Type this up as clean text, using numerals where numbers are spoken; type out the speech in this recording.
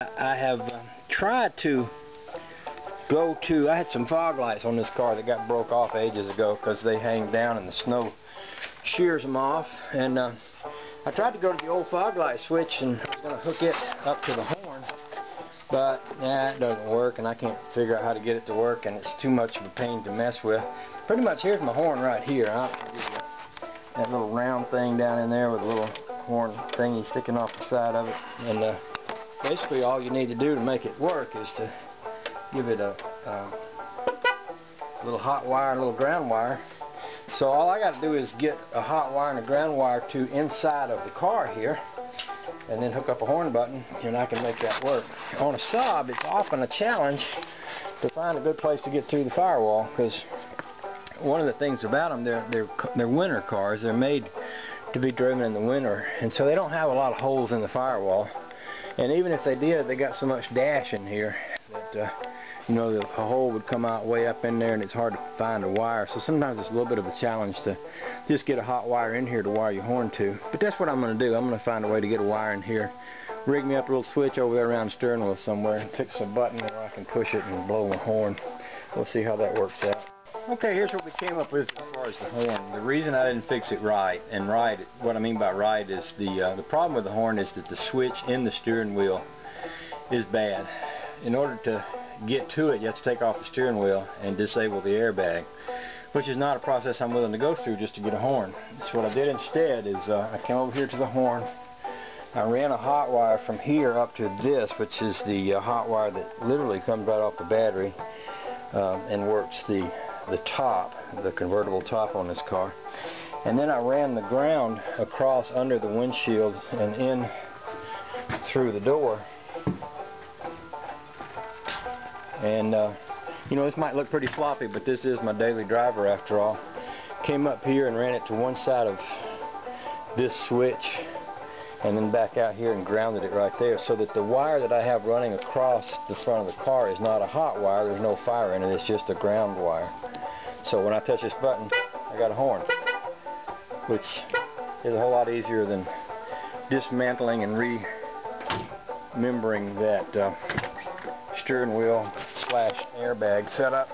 I have tried to I had some fog lights on this car that got broke off ages ago because they hang down and the snow shears them off, and I tried to go to the old fog light switch and I was going to hook it up to the horn, but it doesn't work, and I can't figure out how to get it to work, and it's too much of a pain to mess with. Pretty much here's my horn right here. That little round thing down in there with a little horn thingy sticking off the side of it, and basically all you need to do to make it work is to give it a little hot wire and a little ground wire. So all I got to do is get a hot wire and a ground wire to inside of the car here, and then hook up a horn button, and I can make that work. On a Saab, it's often a challenge to find a good place to get through the firewall, because one of the things about them, they're winter cars. They're made to be driven in the winter, and so they don't have a lot of holes in the firewall. And even if they did, they got so much dash in here that you know, a hole would come out way up in there, and it's hard to find a wire. So sometimes it's a little bit of a challenge to just get a hot wire in here to wire your horn to. But that's what I'm going to do. I'm going to find a way to get a wire in here, rig me up a little switch over there around the steering wheel somewhere, and fix a button where I can push it and blow the horn. We'll see how that works out. Okay, here's what we came up with as far as the horn. The reason I didn't fix it right, and right, what I mean by right is the problem with the horn is that the switch in the steering wheel is bad. In order to get to it, you have to take off the steering wheel and disable the airbag, which is not a process I'm willing to go through just to get a horn. So what I did instead is I came over here to the horn. I ran a hot wire from here up to this, which is the hot wire that literally comes right off the battery and works the top, the convertible top on this car. And then I ran the ground across under the windshield and in through the door. And you know, this might look pretty floppy, but this is my daily driver after all. Came up here and ran it to one side of this switch, and then back out here and grounded it right there, so that the wire that I have running across the front of the car is not a hot wire. There's no fire in it. It's just a ground wire. So when I touch this button, I got a horn, which is a whole lot easier than dismantling and remembering that steering wheel / airbag setup.